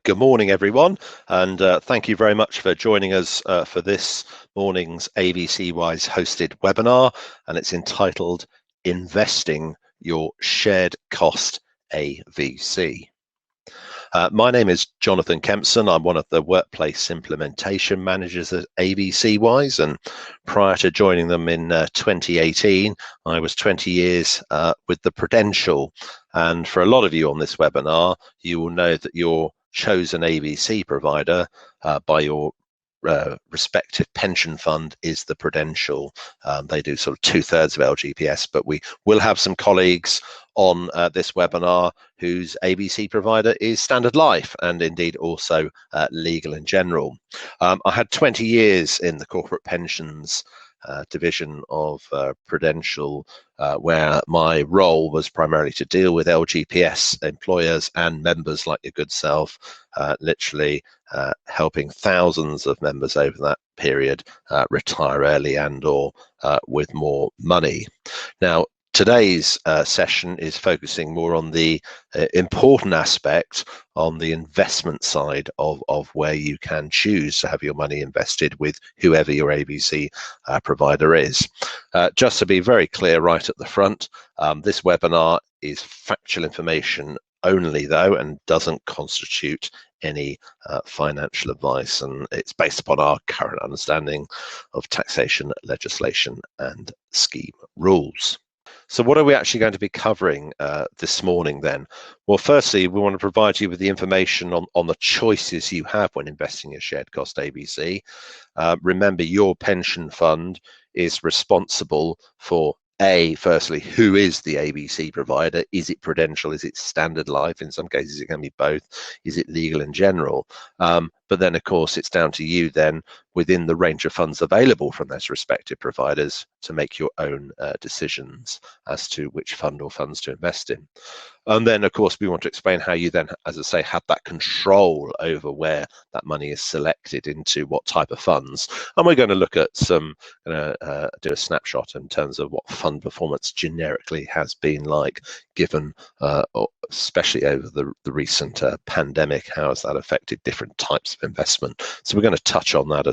Good morning, everyone, and thank you very much for joining us for this morning's AVC Wise hosted webinar, and it's entitled Investing Your Shared Cost AVC. My name is Jonathan Kempson. I'm one of the workplace implementation managers at AVC Wise, and prior to joining them in 2018, I was 20 years with the Prudential. And for a lot of you on this webinar, you will know that your chosen AVC provider by your respective pension fund is the Prudential. They do sort of 2/3 of LGPS, but we will have some colleagues on this webinar whose AVC provider is Standard Life, and indeed also Legal and General. I had 20 years in the corporate pensions division of Prudential, where my role was primarily to deal with LGPS employers and members like your good self, literally helping thousands of members over that period retire early and or with more money. Now, today's session is focusing more on the important aspect on the investment side of where you can choose to have your money invested with whoever your AVC provider is. Just to be very clear right at the front, this webinar is factual information only though, and doesn't constitute any financial advice, and it's based upon our current understanding of taxation legislation and scheme rules. So what are we actually going to be covering this morning then? Well, firstly, we want to provide you with the information on the choices you have when investing in shared cost AVC. Remember, your pension fund is responsible for firstly, who is the AVC provider? Is it Prudential? Is it Standard Life? In some cases, it can be both. Is it Legal and General? But then, of course, it's down to you then, within the range of funds available from those respective providers, to make your own decisions as to which fund or funds to invest in. And then, of course, we want to explain how you then, as I say, have that control over where that money is selected into what type of funds. And we're going to look at some, do a snapshot in terms of what fund performance generically has been like, given, especially over the recent pandemic, how has that affected different types of investment. So we're going to touch on that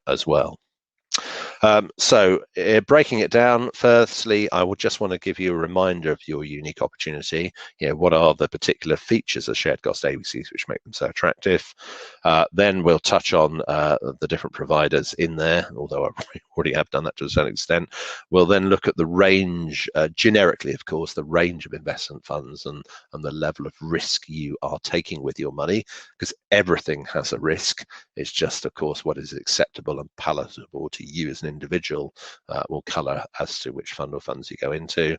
as well. So breaking it down, firstly, I would just want to give you a reminder of your unique opportunity. What are the particular features of shared cost AVCs which make them so attractive? Then we'll touch on the different providers in there, although I already have done that to a certain extent. We'll then look at the range, generically, of course, the range of investment funds and the level of risk you are taking with your money, because everything has a risk. It's just, of course, what is acceptable and palatable to you as an individual will colour as to which fund or funds you go into.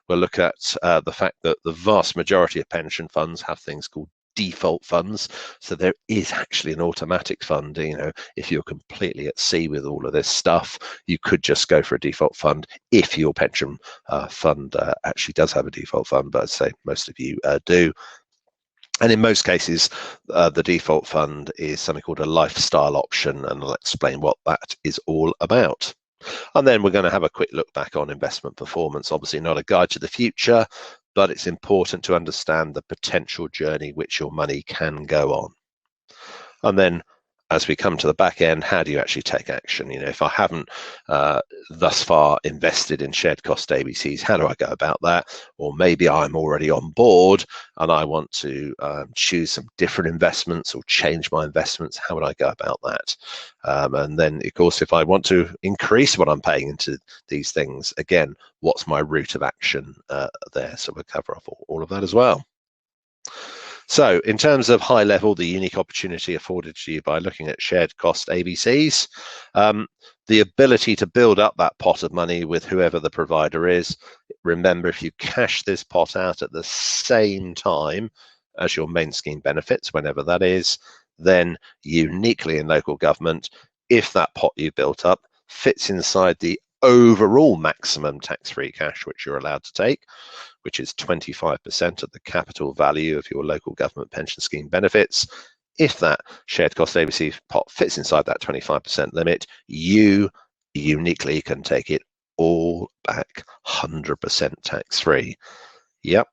We'll look at the fact that the vast majority of pension funds have things called default funds. So there is actually an automatic fund. If you're completely at sea with all of this stuff, you could just go for a default fund if your pension fund actually does have a default fund, but I'd say most of you do. And in most cases, the default fund is something called a lifestyle option, and I'll explain what that is all about. And then we're going to have a quick look back on investment performance. Obviously not a guide to the future, but it's important to understand the potential journey which your money can go on. And then as we come to the back end, how do you actually take action? If I haven't thus far invested in shared cost AVCs, how do I go about that? Or maybe I'm already on board and I want to choose some different investments or change my investments. How would I go about that? And then, of course, if I want to increase what I'm paying into these things, again, what's my route of action there? So we'll cover off all of that as well. So in terms of high level, the unique opportunity afforded to you by looking at shared cost AVCs, the ability to build up that pot of money with whoever the provider is. Remember, if you cash this pot out at the same time as your main scheme benefits, whenever that is, then uniquely in local government, if that pot you built up fits inside the overall maximum tax-free cash which you're allowed to take, which is 25% of the capital value of your local government pension scheme benefits. If that shared cost AVC pot fits inside that 25% limit, you uniquely can take it all back 100% tax-free. Yep,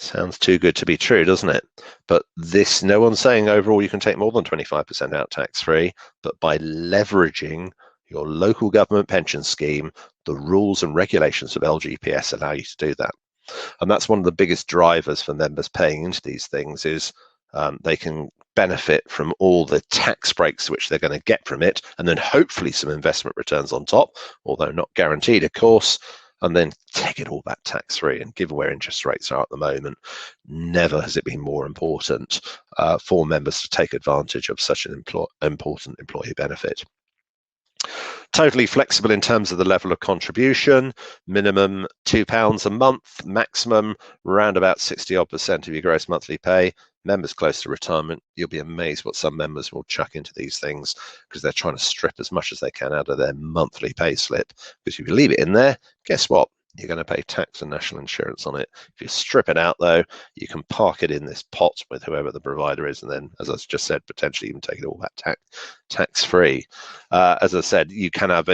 Sounds too good to be true, doesn't it? But this, no one's saying overall you can take more than 25% out tax-free, but by leveraging your local government pension scheme, the rules and regulations of LGPS allow you to do that. And that's one of the biggest drivers for members paying into these things is they can benefit from all the tax breaks which they're going to get from it, and then hopefully some investment returns on top, although not guaranteed, of course, and then take it all back tax-free. And given where interest rates are at the moment, never has it been more important for members to take advantage of such an important employee benefit. Totally flexible in terms of the level of contribution, minimum £2 a month, maximum around about 60% of your gross monthly pay. Members close to retirement, you'll be amazed what some members will chuck into these things because they're trying to strip as much as they can out of their monthly pay slip. Because if you leave it in there, guess what? You're going to pay tax and national insurance on it. If you strip it out, though, you can park it in this pot with whoever the provider is, and then, as I just said, potentially even take it all back tax-free. As I said, you can have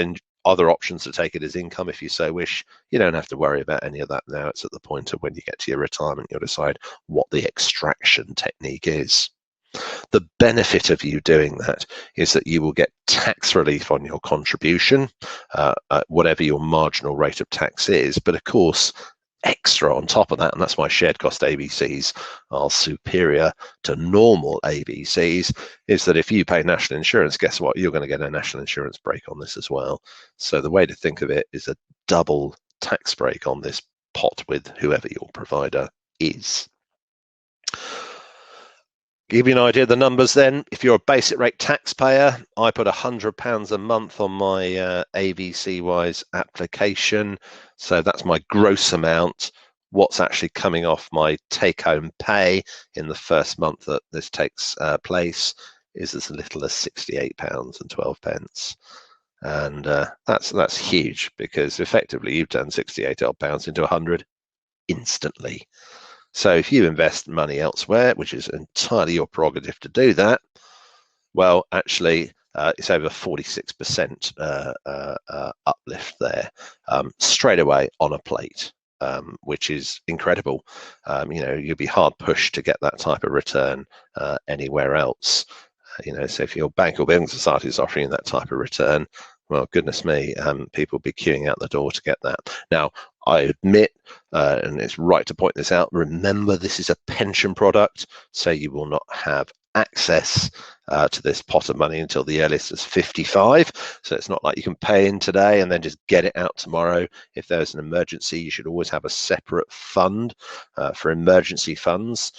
other options to take it as income if you so wish. You don't have to worry about any of that now. It's at the point of when you get to your retirement, you'll decide what the extraction technique is. The benefit of you doing that is that you will get tax relief on your contribution, whatever your marginal rate of tax is. But of course, extra on top of that, and that's why shared cost AVCs are superior to normal AVCs, is that if you pay national insurance, guess what? You're going to get a national insurance break on this as well. So the way to think of it is a double tax break on this pot with whoever your provider is. Give you an idea of the numbers then. If you're a basic rate taxpayer, I put £100 a month on my AVC Wise application. So that's my gross amount. What's actually coming off my take-home pay in the first month that this takes place is as little as £68.12. And that's huge, because effectively you've turned £68 into 100 instantly. So if you invest money elsewhere, which is entirely your prerogative to do that, well, actually, it's over 46% uplift there straight away on a plate, which is incredible. You'll be hard pushed to get that type of return anywhere else. So if your bank or building society is offering that type of return, well, goodness me, people will be queuing out the door to get that. Now, I admit, and it's right to point this out, remember this is a pension product, so you will not have access to this pot of money until the earliest is 55. So it's not like you can pay in today and then just get it out tomorrow. If there's an emergency, you should always have a separate fund for emergency funds,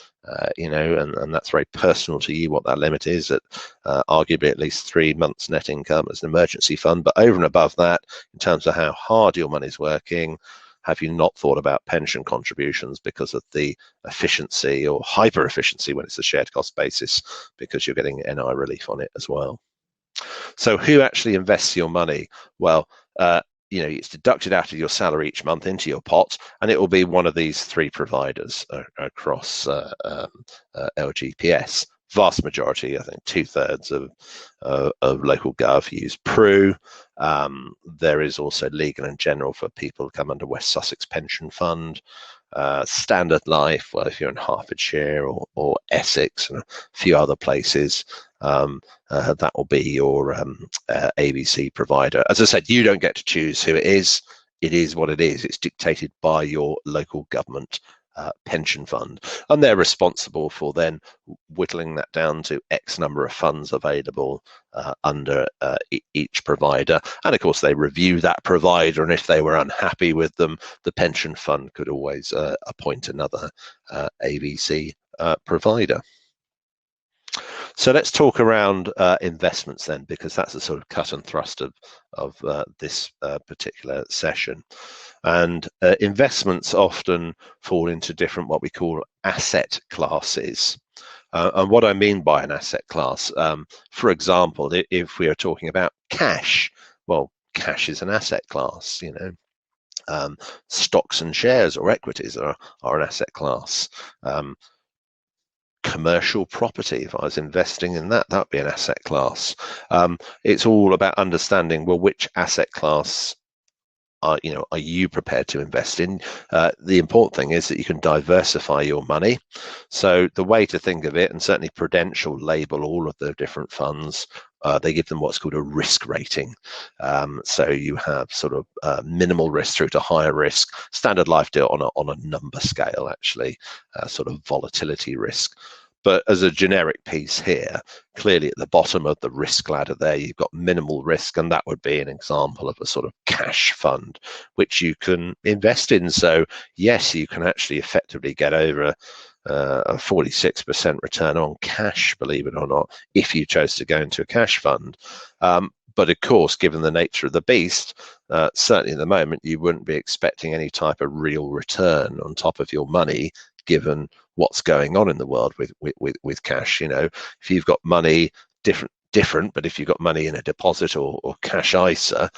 and that's very personal to you what that limit is at arguably at least 3 months net income as an emergency fund. But over and above that, in terms of how hard your money's working, have you not thought about pension contributions because of the efficiency or hyper efficiency when it's a shared cost basis, because you're getting NI relief on it as well? So who actually invests your money? Well, it's deducted out of your salary each month into your pot, and it will be one of these 3 providers across LGPS. Vast majority, I think 2/3 of local gov use Pru. There is also Legal and General for people who come under West Sussex Pension Fund. Standard Life, well, if you're in Hertfordshire or Essex and a few other places, that will be your AVC provider. As I said, you don't get to choose who it is. It is what it is. It's dictated by your local government pension fund, and they're responsible for then whittling that down to X number of funds available under each provider. And of course, they review that provider, and if they were unhappy with them, the pension fund could always appoint another AVC provider. So let's talk around investments then, because that's a sort of cut and thrust of this particular session. And investments often fall into different what we call asset classes. And what I mean by an asset class, for example, if we are talking about cash, well, cash is an asset class, stocks and shares or equities are an asset class. Commercial property, if I was investing in that would be an asset class. It's all about understanding, well, which asset class are you prepared to invest in? The important thing is that you can diversify your money. So the way to think of it, and certainly Prudential label all of the different funds, they give them what's called a risk rating. So you have sort of minimal risk through to higher risk. Standard Life do it on a number scale, actually, sort of volatility risk. But as a generic piece here, clearly at the bottom of the risk ladder there, you've got minimal risk, and that would be an example of a sort of cash fund, which you can invest in. So yes, you can actually effectively get over a 46% return on cash, believe it or not, if you chose to go into a cash fund. But of course, given the nature of the beast, certainly at the moment, you wouldn't be expecting any type of real return on top of your money, given what's going on in the world with cash. If you've got money, different, but if you've got money in a deposit or cash ISA,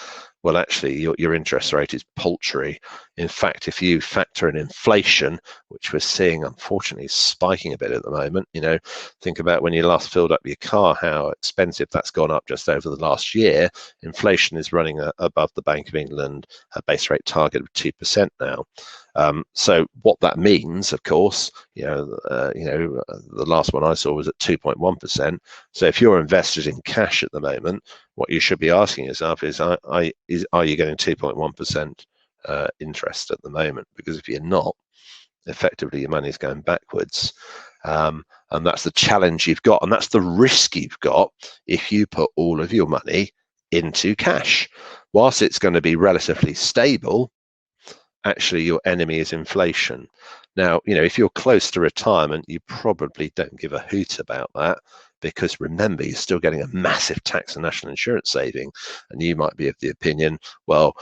well, actually, your interest rate is paltry. In fact, if you factor in inflation, which we're seeing, unfortunately, spiking a bit at the moment, think about when you last filled up your car, how expensive that's gone up just over the last year. Inflation is running above the Bank of England base rate target of 2% now. So what that means, of course, the last one I saw was at 2.1%. So if you're invested in cash at the moment, what you should be asking yourself is, are you getting 2.1% interest at the moment? Because if you're not, effectively your money is going backwards. And that's the challenge you've got, and that's the risk you've got if you put all of your money into cash. Whilst it's going to be relatively stable, actually your enemy is inflation. Now, if you're close to retirement, you probably don't give a hoot about that, because remember, you're still getting a massive tax and national insurance saving, and you might be of the opinion, well,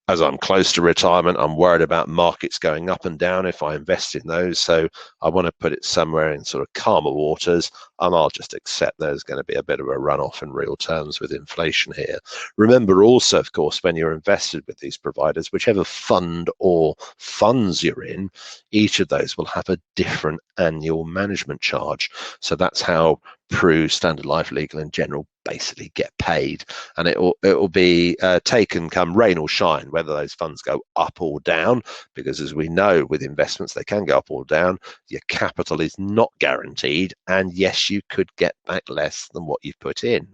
as I'm close to retirement, I'm worried about markets going up and down if I invest in those. So I want to put it somewhere in sort of calmer waters, and I'll just accept there's going to be a bit of a runoff in real terms with inflation here. Remember also, of course, when you're invested with these providers, whichever fund or funds you're in, each of those will have a different annual management charge. So that's how Pru, Standard Life, Legal and General basically get paid, and it will be taken come rain or shine, whether those funds go up or down, because as we know with investments, they can go up or down. Your capital is not guaranteed, and yes, you could get back less than what you've put in.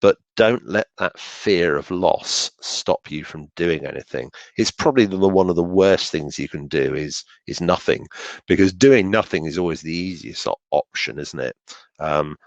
But don't let that fear of loss stop you from doing anything. It's probably one of the worst things you can do is nothing, because doing nothing is always the easiest option, isn't it?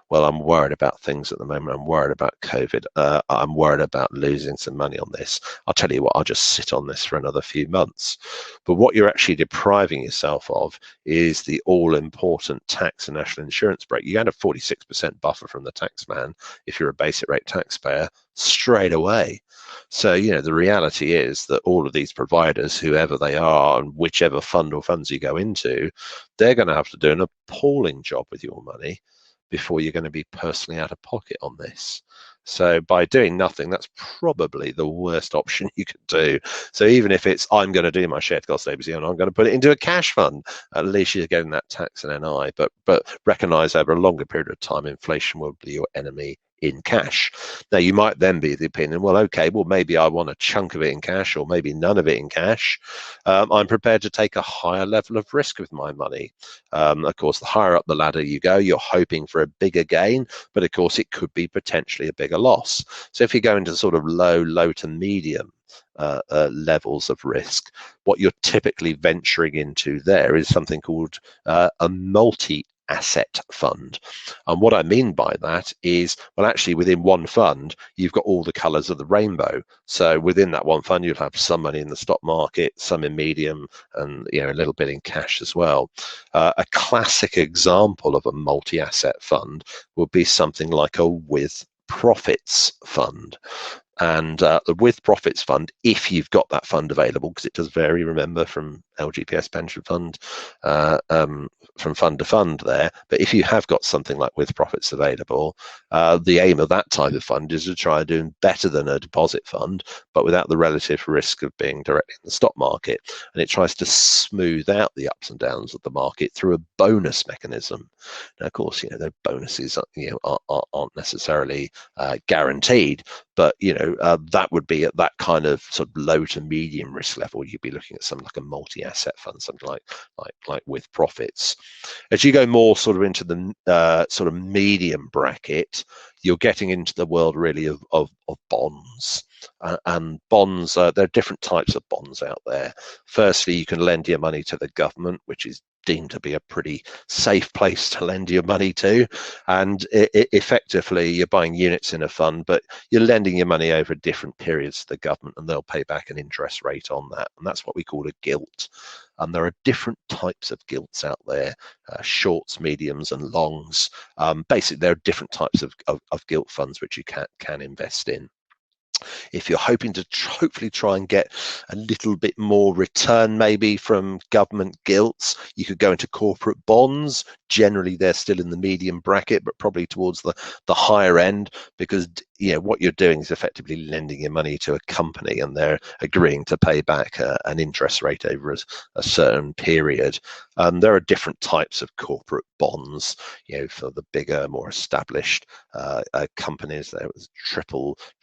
Well, I'm worried about things at the moment. I'm worried about COVID. I'm worried about losing some money on this. I'll tell you what, I'll just sit on this for another few months. But what you're actually depriving yourself of is the all-important tax and national insurance break. You get a 46% buffer from the tax man if you're a basic rate taxpayer straight away. So, the reality is that all of these providers, whoever they are and whichever fund or funds you go into, they're going to have to do an appalling job with your money before you're going to be personally out of pocket on this. So by doing nothing, that's probably the worst option you could do. So even if it's, I'm going to do my shared cost AVC and I'm going to put it into a cash fund, at least you're getting that tax and NI. But recognize over a longer period of time, inflation will be your enemy in cash. Now, you might then be of the opinion, well, okay, well, maybe I want a chunk of it in cash or maybe none of it in cash. I'm prepared to take a higher level of risk with my money. Of course, the higher up the ladder you go, you're hoping for a bigger gain, but of course, it could be potentially a bigger loss. So if you go into sort of low to medium levels of risk, what you're typically venturing into there is something called a multi-asset fund. And what I mean by that is, well, actually within one fund, you've got all the colors of the rainbow. So within that one fund, you'll have some money in the stock market, some in medium, and a little bit in cash as well. A classic example of a multi-asset fund would be something like a with profits fund. And the with profits fund, if you've got that fund available, because it does vary, remember, from LGPS pension fund, from fund to fund there. But if you have got something like with profits available, the aim of that type of fund is to try and do better than a deposit fund, but without the relative risk of being directly in the stock market. And it tries to smooth out the ups and downs of the market through a bonus mechanism. Now, of course, the bonuses aren't necessarily guaranteed, but that would be at that kind of sort of low to medium risk level. You'd be looking at something like a multi-asset fund, something like with profits. As you go more sort of into the sort of medium bracket, you're getting into the world really of bonds. And bonds, there are different types of bonds out there. Firstly, you can lend your money to the government, which is deemed to be a pretty safe place to lend your money to, and effectively you're buying units in a fund, but you're lending your money over different periods to the government, and they'll pay back an interest rate on that, and that's what we call a gilt. And there are different types of gilts out there, shorts, mediums, and longs. Basically, there are different types of gilt funds which you can invest in. If you're hoping to hopefully try and get a little bit more return maybe from government gilts, you could go into corporate bonds. Generally, they're still in the medium bracket, but probably towards the higher end, because what you're doing is effectively lending your money to a company, and they're agreeing to pay back an interest rate over a certain period. There are different types of corporate bonds. For the bigger, more established companies, there was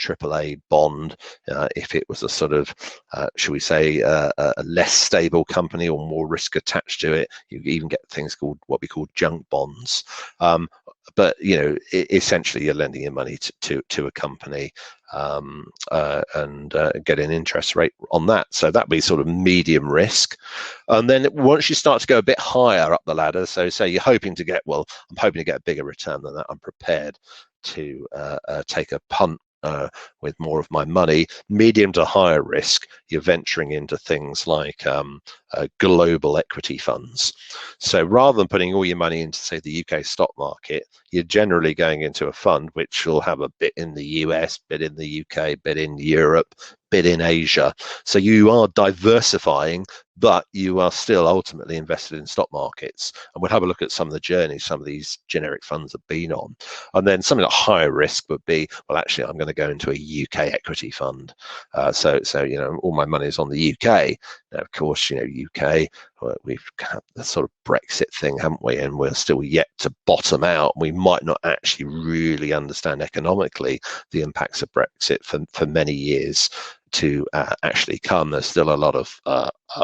AAA bond. If it was a sort of, should we say, a less stable company or more risk attached to it, you even get things called what we call junk bonds. But essentially, you're lending your money to a company and get an interest rate on that. So that'd be sort of medium risk. And then once you start to go a bit higher up the ladder, so say you're hoping to get, I'm hoping to get a bigger return than that, I'm prepared to take a punt with more of my money. Medium to higher risk, you're venturing into things like global equity funds. So rather than putting all your money into, say, the UK stock market, you're generally going into a fund which will have a bit in the US, bit in the UK, bit in Europe, bit in Asia. So you are diversifying, but you are still ultimately invested in stock markets. And we'll have a look at some of the journeys some of these generic funds have been on. And then something like higher risk would be, well, actually, I'm going to go into a UK equity fund. So all my money is on the UK. Now, of course, UK, we've had the sort of Brexit thing, haven't we? And we're still yet to bottom out. We might not actually really understand economically the impacts of Brexit for many years to actually come. There's still a lot of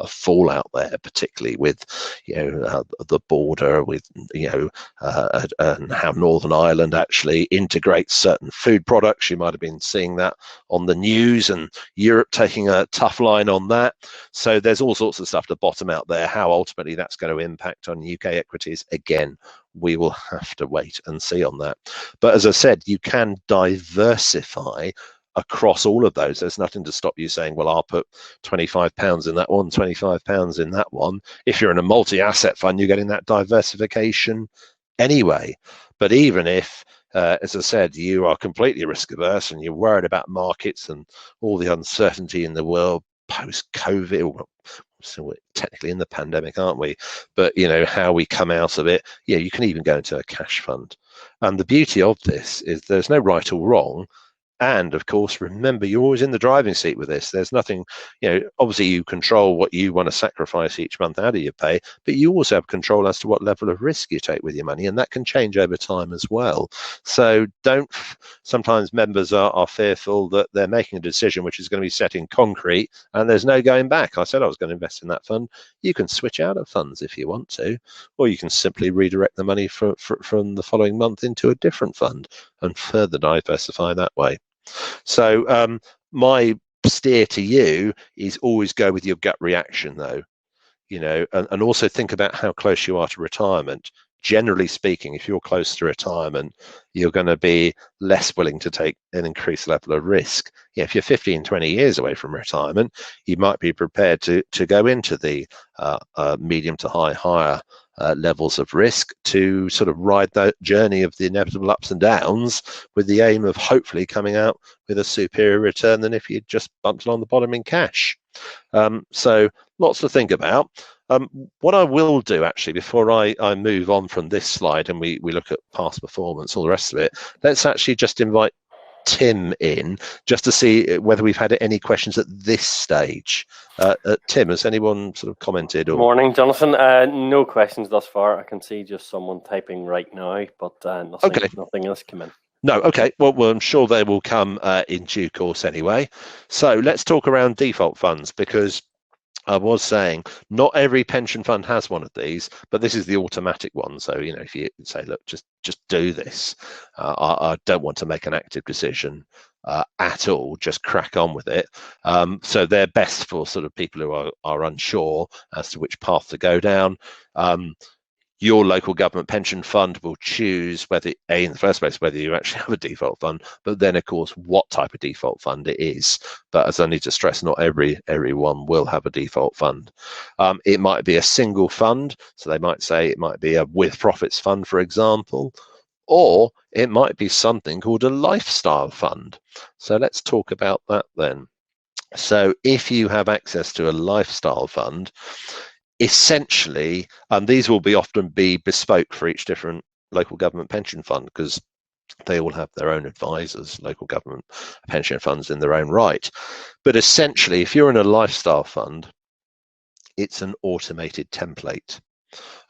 fallout there, particularly with the border, with and how Northern Ireland actually integrates certain food products. You might have been seeing that on the news, and Europe taking a tough line on that. So there's all sorts of stuff to bottom out there. How ultimately that's going to impact on UK equities, again, we will have to wait and see on that. But as I said, you can diversify across all of those. There's nothing to stop you saying, well, I'll put £25 in that one, £25 in that one. If you're in a multi-asset fund, you're getting that diversification anyway. But even if, as I said, you are completely risk averse and you're worried about markets and all the uncertainty in the world post-COVID, so we're technically in the pandemic, aren't we? But how we come out of it, you can even go into a cash fund. And the beauty of this is there's no right or wrong. And of course, remember, you're always in the driving seat with this. There's nothing, obviously you control what you want to sacrifice each month out of your pay, but you also have control as to what level of risk you take with your money. And that can change over time as well. So sometimes members are fearful that they're making a decision which is going to be set in concrete and there's no going back. I said I was going to invest in that fund. You can switch out of funds if you want to, or you can simply redirect the money from the following month into a different fund and further diversify that way. So my steer to you is always go with your gut reaction, though, and also think about how close you are to retirement. Generally speaking, if you're close to retirement, you're going to be less willing to take an increased level of risk. If you're 15, 20 years away from retirement, you might be prepared to go into the medium to higher levels of risk to sort of ride that journey of the inevitable ups and downs with the aim of hopefully coming out with a superior return than if you'd just bumped along the bottom in cash. So lots to think about. What I will do actually before I move on from this slide and we look at past performance, all the rest of it, let's actually just invite Tim in just to see whether we've had any questions at this stage. Tim, has anyone sort of commented? Or... Morning, Jonathan. No questions thus far. I can see just someone typing right now, but nothing else come in. No, okay. Well, I'm sure they will come in due course anyway. So let's talk around default funds, because I was saying not every pension fund has one of these, but this is the automatic one. So, if you say, look, just do this, I don't want to make an active decision at all, just crack on with it. So they're best for sort of people who are unsure as to which path to go down. Your local government pension fund will choose whether, in the first place, whether you actually have a default fund, but then, of course, what type of default fund it is. But as I need to stress, not everyone will have a default fund. It might be a single fund, so they might say it might be a with profits fund, for example, or it might be something called a lifestyle fund. So let's talk about that then. So if you have access to a lifestyle fund, essentially, these will often be bespoke for each different local government pension fund, because they all have their own advisors, local government pension funds in their own right. But essentially, if you're in a lifestyle fund, it's an automated template.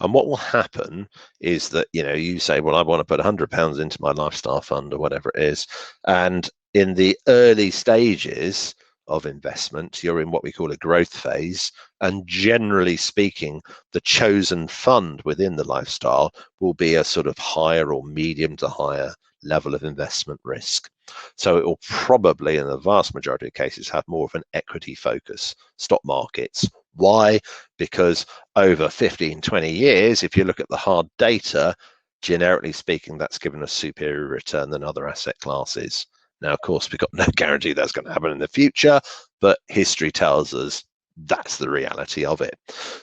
And what will happen is that, you say, well, I want to put £100 into my lifestyle fund or whatever it is. And in the early stages of investment, you're in what we call a growth phase. And generally speaking, the chosen fund within the lifestyle will be a sort of higher or medium to higher level of investment risk. So it will probably, in the vast majority of cases, have more of an equity focus, stock markets. Why? Because over 15, 20 years, if you look at the hard data, generically speaking, that's given a superior return than other asset classes. Now, of course, we've got no guarantee that's going to happen in the future, but history tells us that's the reality of it.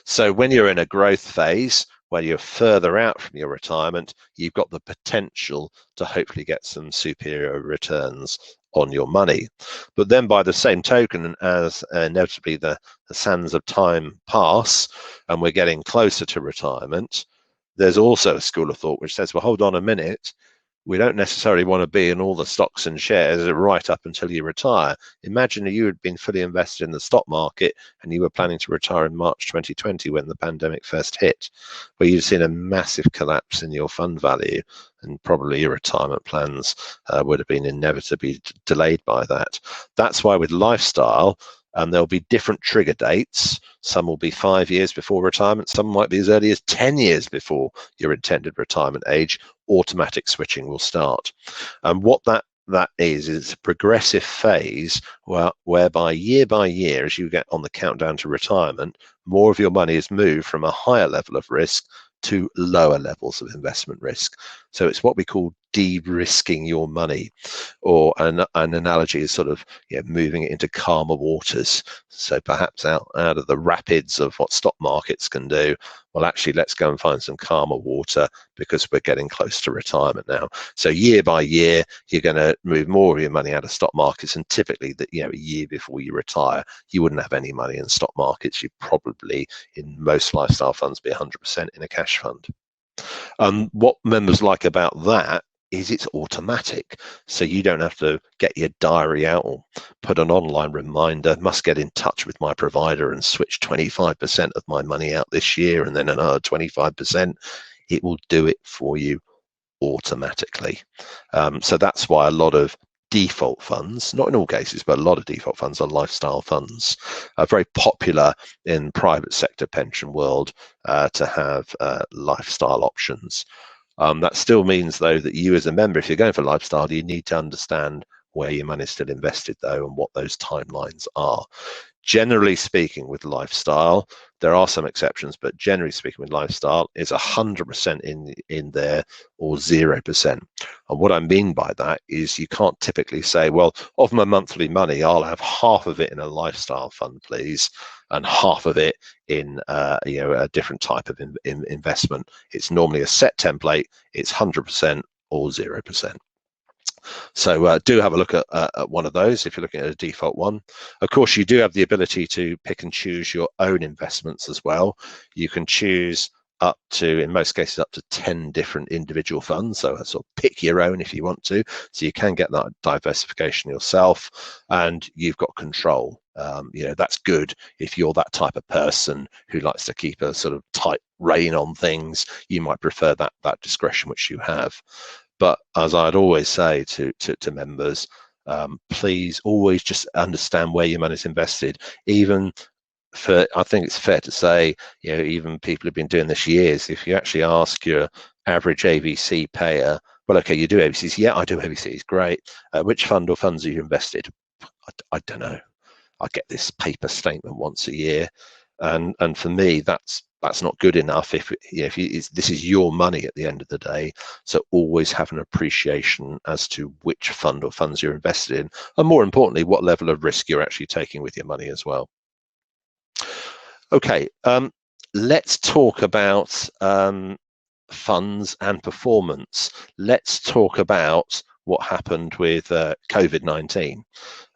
So when you're in a growth phase, where you're further out from your retirement, you've got the potential to hopefully get some superior returns on your money. But then by the same token, as inevitably the sands of time pass and we're getting closer to retirement, there's also a school of thought which says, well, hold on a minute, we don't necessarily want to be in all the stocks and shares right up until you retire. Imagine you had been fully invested in the stock market and you were planning to retire in March 2020 when the pandemic first hit, where you've seen a massive collapse in your fund value, and probably your retirement plans would have been inevitably delayed by that. That's why with lifestyle, there'll be different trigger dates. Some will be 5 years before retirement. Some might be as early as 10 years before your intended retirement age. Automatic switching will start. And what that is a progressive phase whereby year by year, as you get on the countdown to retirement, more of your money is moved from a higher level of risk to lower levels of investment risk. So it's what we call de-risking your money, or an analogy is sort of moving it into calmer waters. So perhaps out of the rapids of what stock markets can do, well, actually, let's go and find some calmer water because we're getting close to retirement now. So year by year, you're going to move more of your money out of stock markets, and typically, that a year before you retire, you wouldn't have any money in stock markets. You'd probably, in most lifestyle funds, be 100% in a cash fund. What members like about that is it's automatic. So you don't have to get your diary out or put an online reminder, must get in touch with my provider and switch 25% of my money out this year and then another 25%. It will do it for you automatically. So that's why a lot of default funds, not in all cases, but a lot of default funds are lifestyle funds, are very popular in private sector pension world to have lifestyle options. That still means, though, that you as a member, if you're going for lifestyle, you need to understand where your money is still invested, though, and what those timelines are. Generally speaking, with lifestyle, there are some exceptions, but generally speaking, with lifestyle, it's 100% in there or 0%. And what I mean by that is you can't typically say, well, of my monthly money, I'll have half of it in a lifestyle fund, please, and half of it in a different type of investment. It's normally a set template. It's 100% or 0%. So do have a look at one of those if you're looking at a default one. Of course, you do have the ability to pick and choose your own investments as well. You can choose up to, in most cases, up to 10 different individual funds. So sort of pick your own if you want to. So you can get that diversification yourself, and you've got control. That's good if you're that type of person who likes to keep a sort of tight rein on things. You might prefer that discretion which you have. But as I'd always say to members, please always just understand where your money's invested. Even for, I think it's fair to say, even people who've been doing this years, if you actually ask your average AVC payer, well, okay, you do AVCs. Yeah, I do AVCs. Great. Which fund or funds are you invested? I don't know. I get this paper statement once a year, and for me, that's not good enough. If this is your money at the end of the day, so always have an appreciation as to which fund or funds you're invested in, and more importantly, what level of risk you're actually taking with your money as well. Okay, let's talk about funds and performance. Let's talk about what happened with COVID-19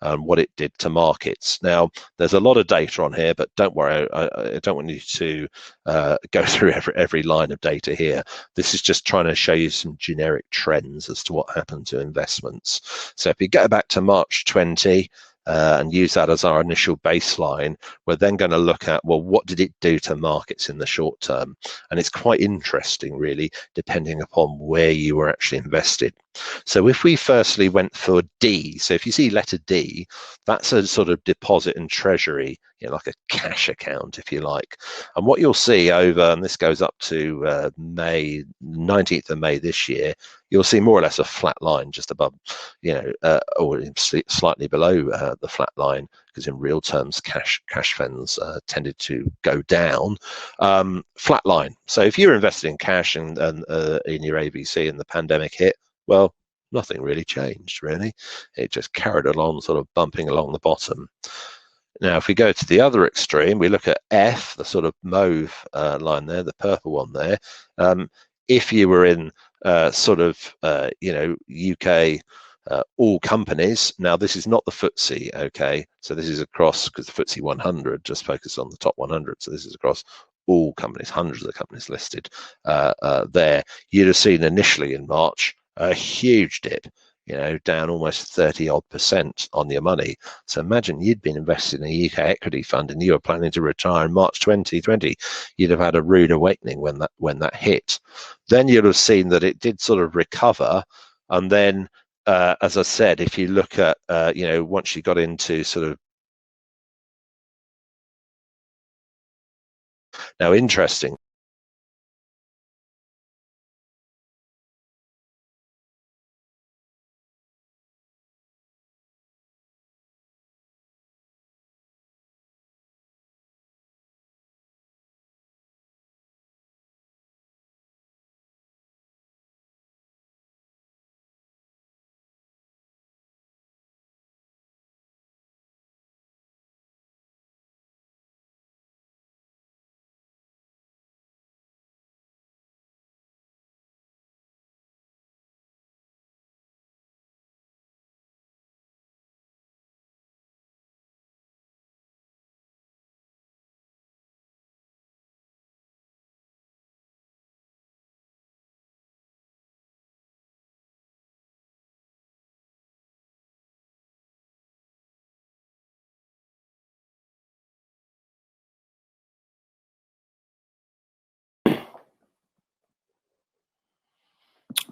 and what it did to markets. Now, there's a lot of data on here, but don't worry, I don't want you to go through every line of data here. This is just trying to show you some generic trends as to what happened to investments. So if you go back to March 20, and use that as our initial baseline, we're then going to look at, well, what did it do to markets in the short term? And it's quite interesting, really, depending upon where you were actually invested. So if we firstly went for D, so if you see letter D, that's a sort of deposit and treasury, like a cash account, if you like. And what you'll see over, and this goes up to May, 19th of May this year, you'll see more or less a flat line just above, or slightly below the flat line, because in real terms, cash funds tended to go down. Flat line. So if you're invested in cash and in your AVC and the pandemic hit, well, nothing really changed, really. It just carried along, sort of bumping along the bottom. Now, if we go to the other extreme, we look at F, the sort of mauve line there, the purple one there. If you were in UK all companies, now this is not the FTSE, okay? So this is across, because the FTSE 100 just focuses on the top 100. So this is across all companies, hundreds of companies listed there. You'd have seen initially in March a huge dip, down almost 30% on your money. So imagine you'd been invested in a UK equity fund and you were planning to retire in March 2020. You'd have had a rude awakening when that hit. Then you'd have seen that it did sort of recover. And then, as I said, if you look at, once you got into sort of, now interesting,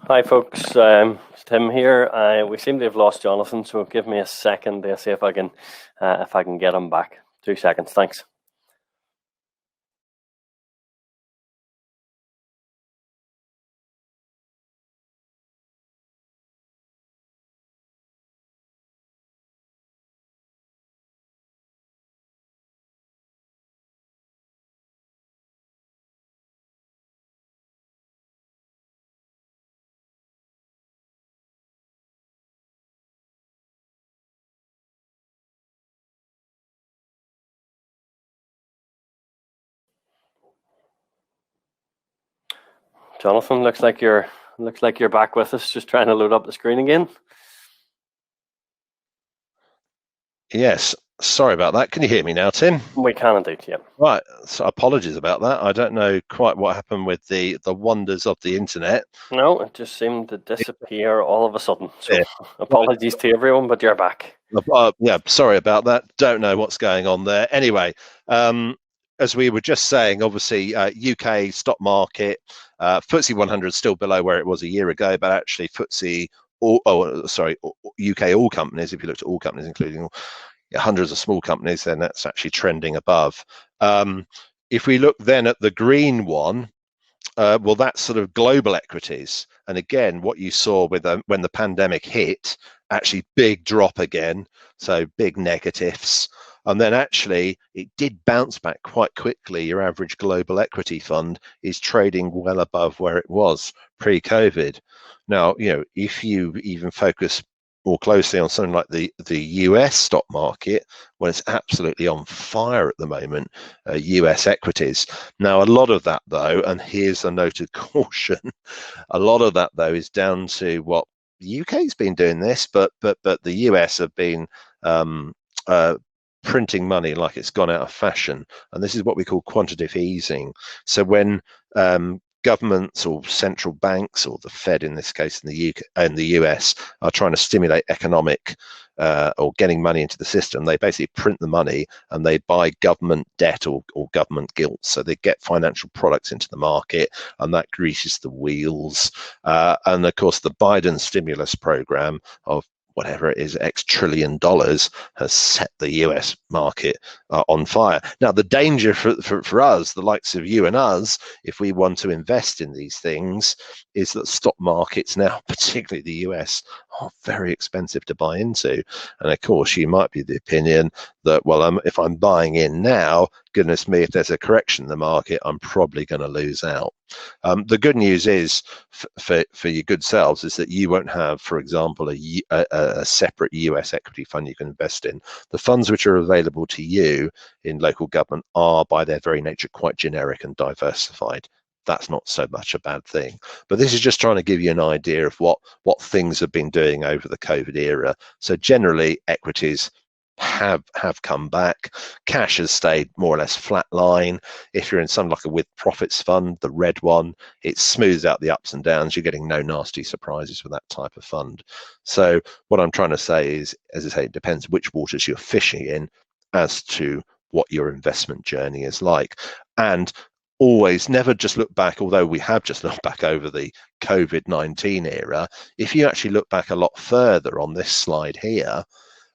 Hi folks, it's Tim here. We seem to have lost Jonathan, so give me a second to see if I can get him back. 2 seconds, thanks. Jonathan, looks like you're back with us. Just trying to load up the screen again. yes, sorry about that. Can you hear me now, Tim? We can indeed, yeah. Right, so apologies about that. I don't know quite what happened with the wonders of the internet. No, it just seemed to disappear all of a sudden. So apologies to everyone, but you're back. Yeah, sorry about that. Don't know what's going on there. Anyway, as we were just saying, obviously UK stock market, FTSE 100 still below where it was a year ago, but actually FTSE, UK all companies, if you looked at all companies, including hundreds of small companies, then that's actually trending above. If we look then at the green one, well, that's sort of global equities. And again, what you saw with when the pandemic hit, actually big drop again, so big negatives. And then actually it did bounce back quite quickly. Your average global equity fund is trading well above where it was pre-COVID. Now, if you even focus more closely on something like the US stock market, when it's absolutely on fire at the moment, US equities. Now, a lot of that though, and here's a note of caution, a lot of that though is down to what the UK's been doing this, but the US have been printing money like it's gone out of fashion, and this is what we call quantitative easing. So when governments or central banks, or the Fed in this case in the UK and the US, are trying to stimulate economic or getting money into the system, they basically print the money and they buy government debt or government gilts. So they get financial products into the market, and that greases the wheels. And of course, the Biden stimulus program of whatever it is, X $1 trillion, has set the US market on fire. Now, the danger for us, the likes of you and us, if we want to invest in these things, is that stock markets now, particularly the US, are very expensive to buy into. And of course, you might be the opinion that, well, if I'm buying in now, goodness me, if there's a correction in the market, I'm probably going to lose out. The good news is for your good selves is that you won't have, for example, a separate US equity fund you can invest in. The funds which are available to you in local government are, by their very nature, quite generic and diversified. That's not so much a bad thing. But this is just trying to give you an idea of what things have been doing over the COVID era. So generally, equities have come back. Cash has stayed more or less flatline. If you're in something like a with profits fund, the red one, it smooths out the ups and downs. You're getting no nasty surprises with that type of fund. So what I'm trying to say is, as I say, it depends which waters you're fishing in as to what your investment journey is like. And always never just look back, although we have just looked back over the COVID-19 era. If you actually look back a lot further on this slide here,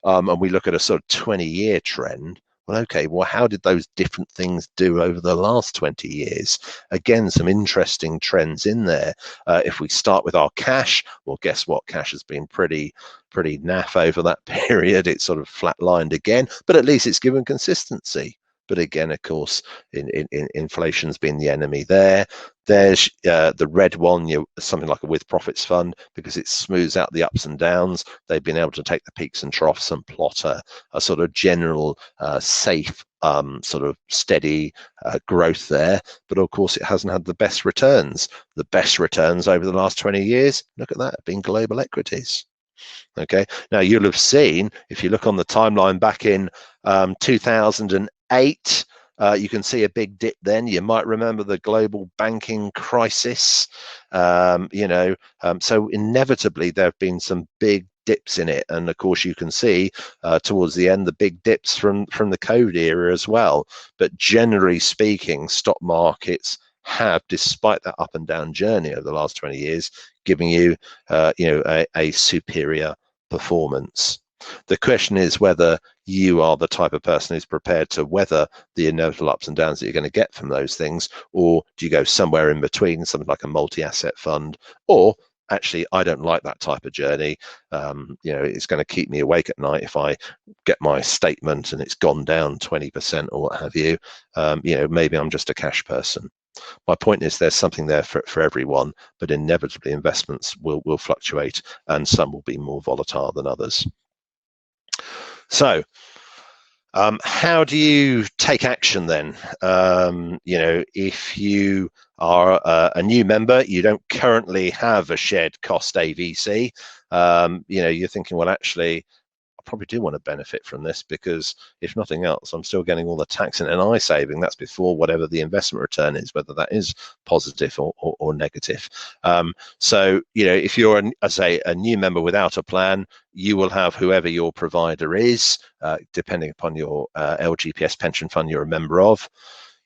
and we look at a sort of 20-year trend, well, okay, well, how did those different things do over the last 20 years? Again, some interesting trends in there. If we start with our cash, well, guess what? Cash has been pretty naff over that period. It's sort of flatlined again, but at least it's given consistency. But again, of course, inflation's been the enemy there. There's the red one, something like a with profits fund, because it smooths out the ups and downs. They've been able to take the peaks and troughs and plot a sort of general safe, sort of steady growth there. But of course, it hasn't had the best returns. The best returns over the last 20 years, look at that, have been global equities. Okay, now you'll have seen, if you look on the timeline back in 2008, you can see a big dip then. You might remember the global banking crisis, so inevitably there have been some big dips in it. And of course, you can see towards the end the big dips from the COVID era as well. But generally speaking, stock markets have, despite that up and down journey over the last 20 years, giving you, a superior performance. The question is whether you are the type of person who's prepared to weather the inevitable ups and downs that you're going to get from those things, or do you go somewhere in between, something like a multi-asset fund, or actually, I don't like that type of journey. It's going to keep me awake at night if I get my statement and it's gone down 20% or what have you. Maybe I'm just a cash person. My point is there's something there for everyone, but inevitably investments will fluctuate, and some will be more volatile than others. So how do you take action then? If you are a new member, you don't currently have a shared cost AVC, you're thinking, well, actually, probably do want to benefit from this, because if nothing else, I'm still getting all the tax and NI saving. That's before whatever the investment return is, whether that is positive or negative. So, if you're, a new member without a plan, you will have whoever your provider is, depending upon your LGPS pension fund you're a member of.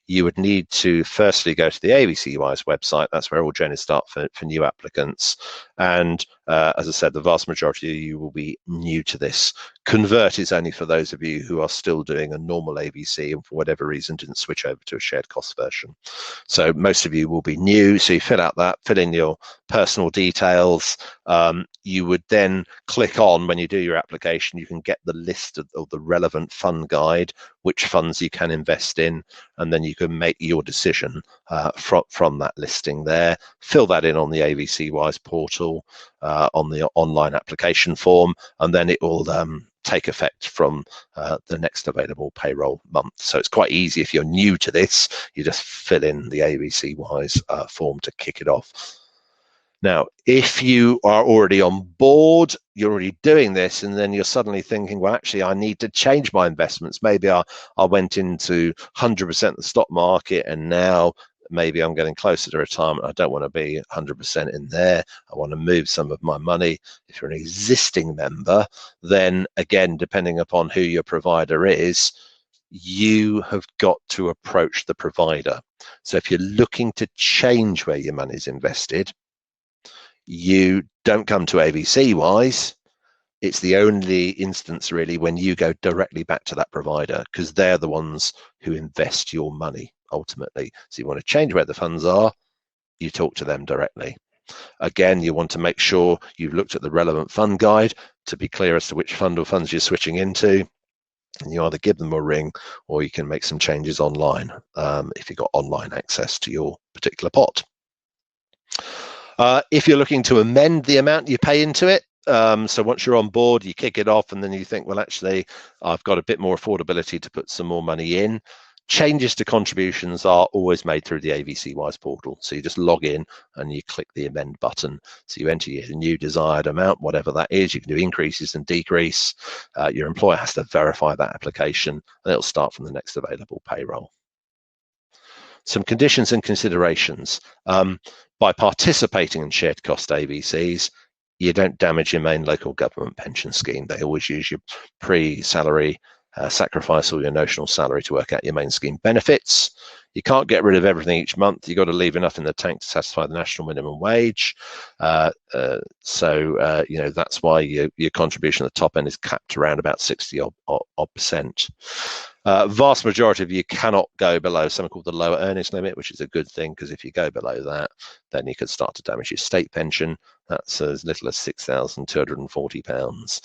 you would need to firstly go to the AVC Wise website. That's where all journeys start for new applicants. And as I said, the vast majority of you will be new to this. Convert is only for those of you who are still doing a normal AVC and for whatever reason didn't switch over to a shared cost version. So most of you will be new. So you fill out that, fill in your personal details. You would then click on, when you do your application, you can get the list of the relevant fund guide, which funds you can invest in, and then you can make your decision from that listing there. Fill that in on the AVC Wise portal, on the online application form, and then it will take effect from the next available payroll month. So it's quite easy. If you're new to this, you just fill in the AVC Wise form to kick it off. Now, if you are already on board, you're already doing this, and then you're suddenly thinking, well, actually, I need to change my investments. Maybe I went into 100% the stock market, and now maybe I'm getting closer to retirement. I don't want to be 100% in there. I want to move some of my money. If you're an existing member, then again, depending upon who your provider is, you have got to approach the provider. So if you're looking to change where your money is invested, you don't come to AVC Wise. It's the only instance really when you go directly back to that provider, because they're the ones who invest your money ultimately. So you want to change where the funds are, you talk to them directly. Again, you want to make sure you've looked at the relevant fund guide to be clear as to which fund or funds you're switching into. And you either give them a ring or you can make some changes online if you've got online access to your particular pot. If you're looking to amend the amount you pay into it, so once you're on board, you kick it off and then you think, well, actually, I've got a bit more affordability to put some more money in. Changes to contributions are always made through the AVC Wise portal. So you just log in and you click the amend button. So you enter your new desired amount, whatever that is. You can do increases and decrease. Your employer has to verify that application, and it'll start from the next available payroll. Some conditions and considerations. By participating in shared cost AVCs, you don't damage your main local government pension scheme. They always use your pre-salary sacrifice or your notional salary to work out your main scheme benefits. You can't get rid of everything each month. You've got to leave enough in the tank to satisfy the national minimum wage. So that's why your contribution at the top end is capped around about 60% Vast majority of you cannot go below something called the lower earnings limit, which is a good thing, because if you go below that, then you could start to damage your state pension. That's as little as £6,240.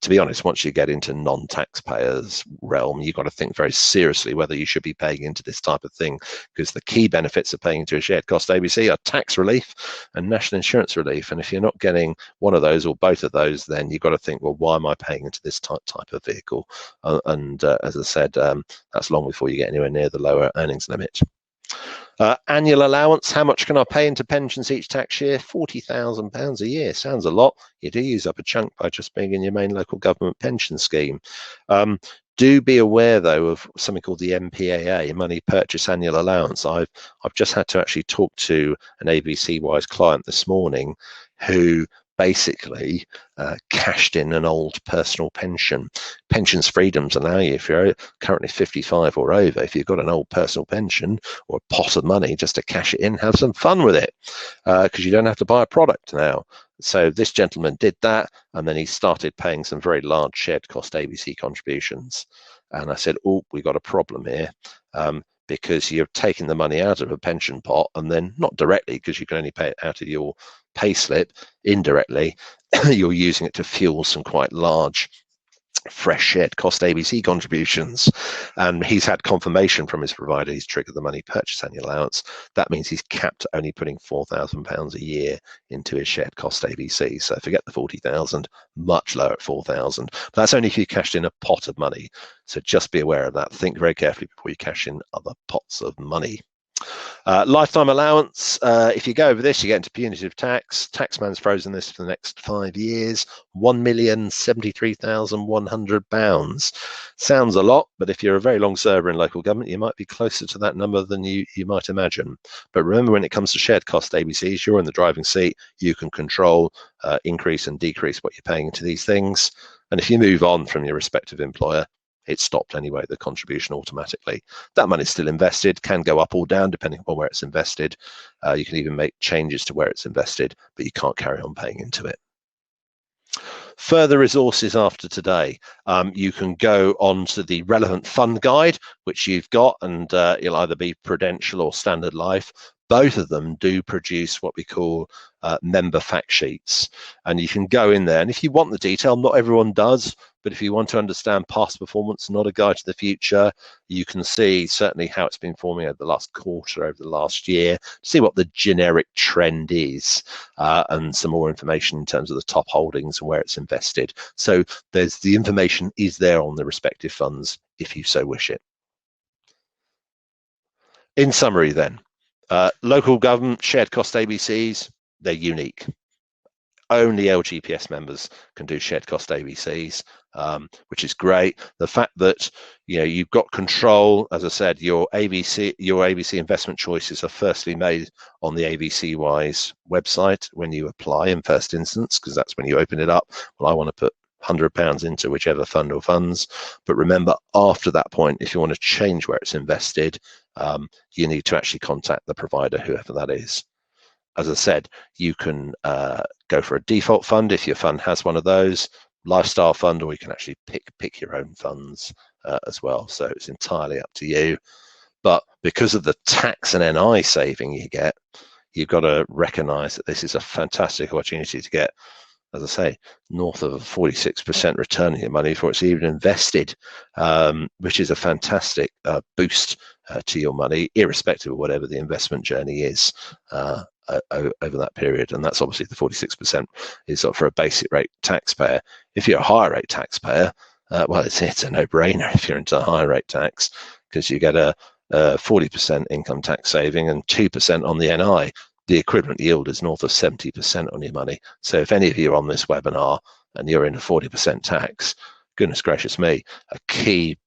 To be honest, once you get into non-taxpayers realm, you've got to think very seriously whether you should be paying into this type of thing, because the key benefits of paying into a shared cost AVC are tax relief and national insurance relief. And if you're not getting one of those or both of those, then you've got to think, well, why am I paying into this type of vehicle? As I said, that's long before you get anywhere near the lower earnings limit. Annual allowance, how much can I pay into pensions each tax year? £40,000 a year. Sounds a lot. You do use up a chunk by just being in your main local government pension scheme. Do be aware, though, of something called the MPAA, Money Purchase Annual Allowance. I've just had to actually talk to an AVC Wise client this morning who basically cashed in an old personal pension. Pensions freedoms allow you, if you're currently 55 or over, if you've got an old personal pension or a pot of money, just to cash it in, have some fun with it, because you don't have to buy a product now. So this gentleman did that, and then he started paying some very large shared cost AVC contributions. And I said, oh, we've got a problem here. Because you're taking the money out of a pension pot, and then not directly, because you can only pay it out of your pay slip, indirectly, you're using it to fuel some quite large fresh shared cost AVC contributions. And he's had confirmation from his provider he's triggered the money purchase annual allowance. That means he's capped at only putting £4,000 a year into his shared cost AVC. So forget the 40,000, much lower at 4,000. But that's only if you cashed in a pot of money. So just be aware of that. Think very carefully before you cash in other pots of money. Lifetime allowance, if you go over this, you get into punitive tax. Taxman's frozen this for the next 5 years, £1,073,100. Sounds a lot, but if you're a very long server in local government, you might be closer to that number than you might imagine. But remember, when it comes to shared cost ABCs, you're in the driving seat. You can control, increase and decrease what you're paying into these things. And if you move on from your respective employer, it stopped anyway, the contribution automatically. That money's still invested, can go up or down depending upon where it's invested. You can even make changes to where it's invested, but you can't carry on paying into it. Further resources after today, you can go on to the relevant fund guide, which you've got, and it'll either be Prudential or Standard Life. Both of them do produce what we call member fact sheets, and you can go in there, and if you want the detail, not everyone does, but if you want to understand past performance, not a guide to the future, you can see certainly how it's been forming over the last quarter, over the last year, see what the generic trend is, and some more information in terms of the top holdings and where it's invested. So there's the information is there on the respective funds if you so wish it. In summary then, local government shared cost AVCs, they're unique. Only LGPS members can do shared cost AVCs, which is great. The fact that you've got control, as I said, your AVC investment choices are firstly made on the AVC Wise website when you apply in first instance, because that's when you open it up. Well, I want to put £100 into whichever fund or funds, but remember, after that point, if you want to change where it's invested, you need to actually contact the provider, whoever that is. As I said, you can go for a default fund if your fund has one of those, lifestyle fund, or you can actually pick your own funds as well. So it's entirely up to you. But because of the tax and NI saving you get, you've got to recognise that this is a fantastic opportunity to get, as I say, north of a 46% return on your money before it's even invested, which is a fantastic boost to your money, irrespective of whatever the investment journey is over that period. And that's obviously the 46% is for a basic rate taxpayer. If you're a higher rate taxpayer, well, it's a no-brainer if you're into higher rate tax, because you get a 40% income tax saving and 2% on the NI. The equivalent yield is north of 70% on your money. So if any of you are on this webinar and you're in a 40% tax, goodness gracious me, a key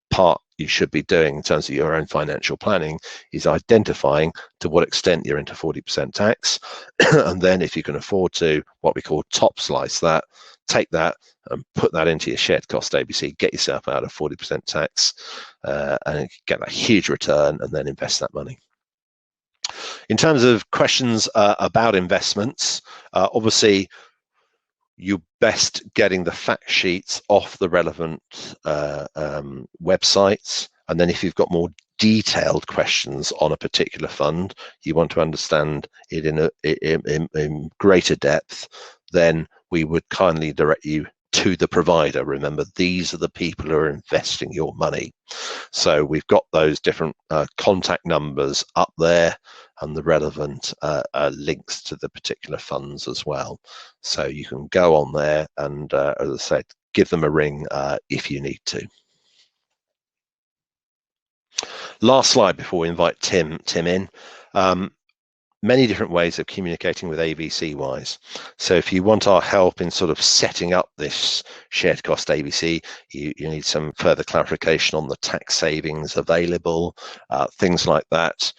part you should be doing in terms of your own financial planning is identifying to what extent you're into 40% tax. And then if you can afford to, what we call top slice that, take that and put that into your shared cost ABC, get yourself out of 40% tax and get that huge return, and then invest that money. In terms of questions about investments, obviously you're best getting the fact sheets off the relevant websites. And then if you've got more detailed questions on a particular fund, you want to understand it in greater depth, then we would kindly direct you to the provider. Remember, these are the people who are investing your money. So we've got those different contact numbers up there and the relevant links to the particular funds as well. So you can go on there and, as I said, give them a ring if you need to. Last slide before we invite Tim in. Many different ways of communicating with AVC Wise. So if you want our help in sort of setting up this shared cost AVC, you need some further clarification on the tax savings available, things like that,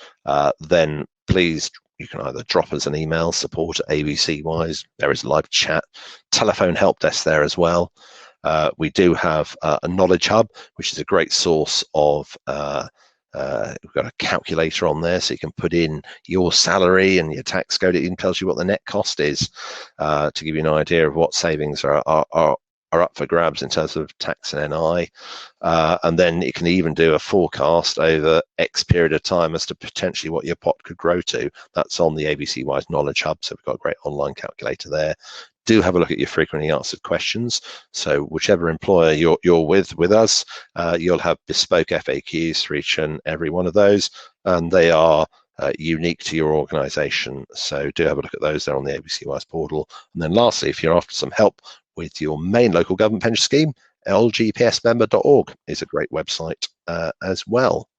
then please, you can either drop us an email, support@AVC Wise. There is live chat, telephone help desk there as well. We do have a knowledge hub, which is a great source of we've got a calculator on there, so you can put in your salary and your tax code. It even tells you what the net cost is to give you an idea of what savings are up for grabs in terms of tax and NI. And then it can even do a forecast over X period of time as to potentially what your pot could grow to. That's on the AVC Wise Knowledge Hub, so we've got a great online calculator there. Do have a look at your frequently answered questions. So whichever employer you're with us, you'll have bespoke FAQs for each and every one of those, and they are unique to your organization. So do have a look at those there on the AVC Wise portal. And then lastly, if you're after some help with your main local government pension scheme, lgpsmember.org is a great website as well.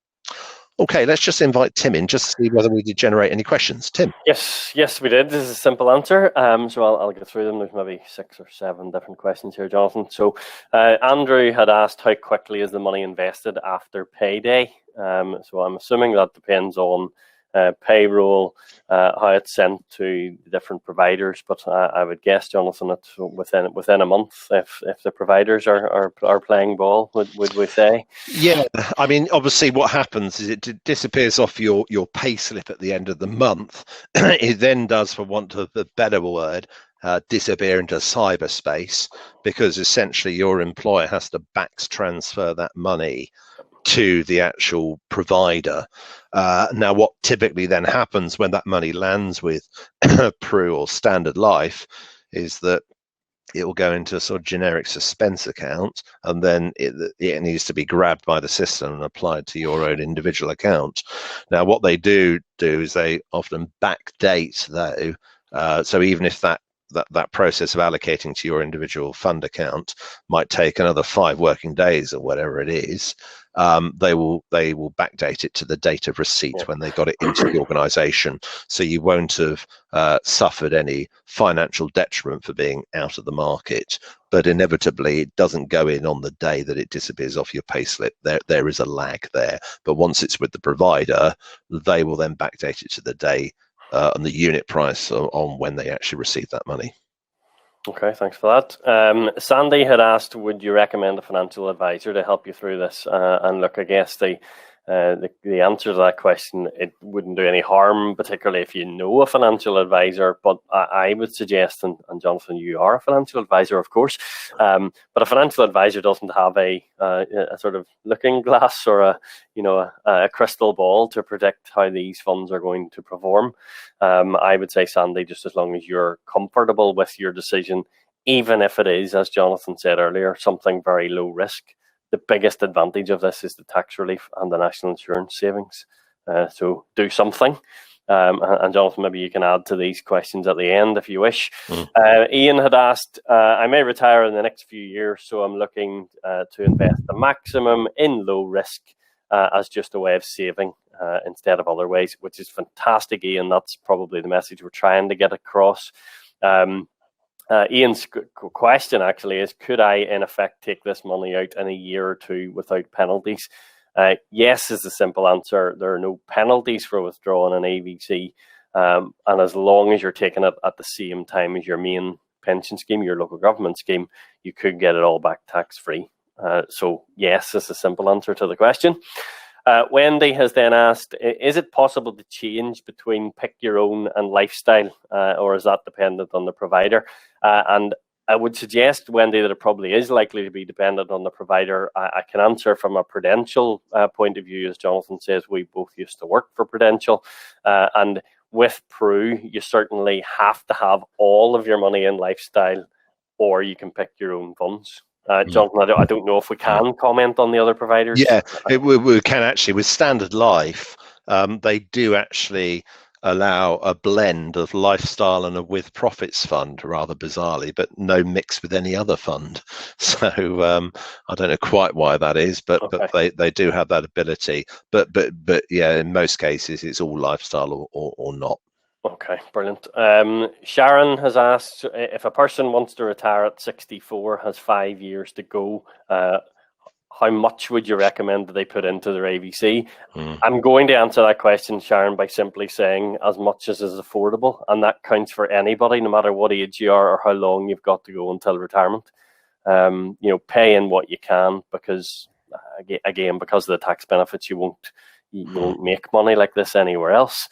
Okay, let's just invite Tim in just to see whether we did generate any questions. Tim? Yes, we did. This is a simple answer. So I'll get through them. There's maybe 6 or 7 different questions here, Jonathan. So Andrew had asked how quickly is the money invested after payday. So I'm assuming that depends on payroll, how it's sent to different providers. But I would guess, Jonathan, that within a month, if the providers are playing ball, would we say? Yeah, I mean, obviously, what happens is it disappears off your pay slip at the end of the month. It then does, for want of a better word, disappear into cyberspace, because essentially your employer has to backs transfer that money to the actual provider. Now, what typically then happens when that money lands with Pru or Standard Life is that it will go into a sort of generic suspense account, and then it needs to be grabbed by the system and applied to your own individual account. Now, what they do is they often backdate, though. So even if that process of allocating to your individual fund account might take another 5 working days or whatever it is, they will backdate it to the date of receipt when they got it into the organisation. So you won't have suffered any financial detriment for being out of the market. But inevitably, it doesn't go in on the day that it disappears off your payslip. There is a lag there. But once it's with the provider, they will then backdate it to the day and the unit price on when they actually receive that money. Okay, thanks for that. Sandy had asked, would you recommend a financial advisor to help you through this? And look, I guess the answer to that question, it wouldn't do any harm, particularly if you know a financial advisor. But I would suggest, and Jonathan, you are a financial advisor, of course, but a financial advisor doesn't have a sort of looking glass or a crystal ball to predict how these funds are going to perform. I would say, Sandy, just as long as you're comfortable with your decision, even if it is, as Jonathan said earlier, something very low risk. The biggest advantage of this is the tax relief and the national insurance savings. So do something. And Jonathan, maybe you can add to these questions at the end if you wish. Ian had asked, I may retire in the next few years, so I'm looking to invest the maximum in low risk as just a way of saving instead of other ways, which is fantastic, Ian. That's probably the message we're trying to get across. Ian's question actually is, could I in effect take this money out in a year or two without penalties? Yes is the simple answer. There are no penalties for withdrawing an AVC, and as long as you're taking it at the same time as your main pension scheme, your local government scheme, you could get it all back tax-free. So yes is the simple answer to the question. Wendy has then asked, is it possible to change between pick your own and lifestyle, or is that dependent on the provider? And I would suggest, Wendy, that it probably is likely to be dependent on the provider. I can answer from a Prudential point of view. As Jonathan says, we both used to work for Prudential. And with Pru, you certainly have to have all of your money in lifestyle, or you can pick your own funds. Jonathan, I don't know if we can comment on the other providers. Yeah, we can actually. With Standard Life, they do actually allow a blend of lifestyle and a with profits fund, rather bizarrely, but no mix with any other fund. So I don't know quite why that is, but they do have that ability. But yeah, in most cases, it's all lifestyle or not. Okay, brilliant. Sharon has asked, if a person wants to retire at 64, has 5 years to go, how much would you recommend that they put into their AVC? I'm going to answer that question, Sharon, by simply saying as much as is affordable, and that counts for anybody, no matter what age you are or how long you've got to go until retirement. Pay in what you can, because again, because of the tax benefits, you won't make money like this anywhere else.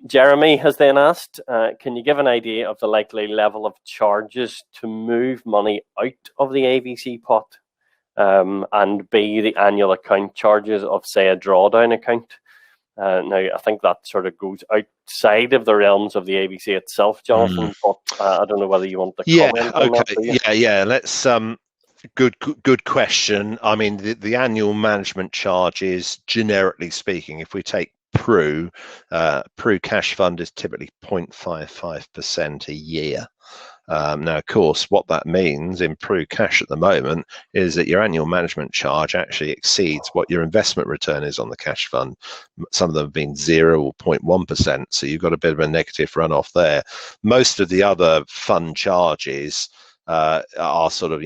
Jeremy has then asked, can you give an idea of the likely level of charges to move money out of the AVC pot, and B, the annual account charges of, say, a drawdown account? Now, I think that sort of goes outside of the realms of the AVC itself, Jonathan, but I don't know whether you want to comment on that. Yeah, let's... Good question. I mean, the annual management charges, generically speaking, if we take Pru cash fund is typically 0.55% a year. Now, of course, what that means in Pru cash at the moment is that your annual management charge actually exceeds what your investment return is on the cash fund. Some of them have been 0 or 0.1%, so you've got a bit of a negative runoff there. Most of the other fund charges are sort of,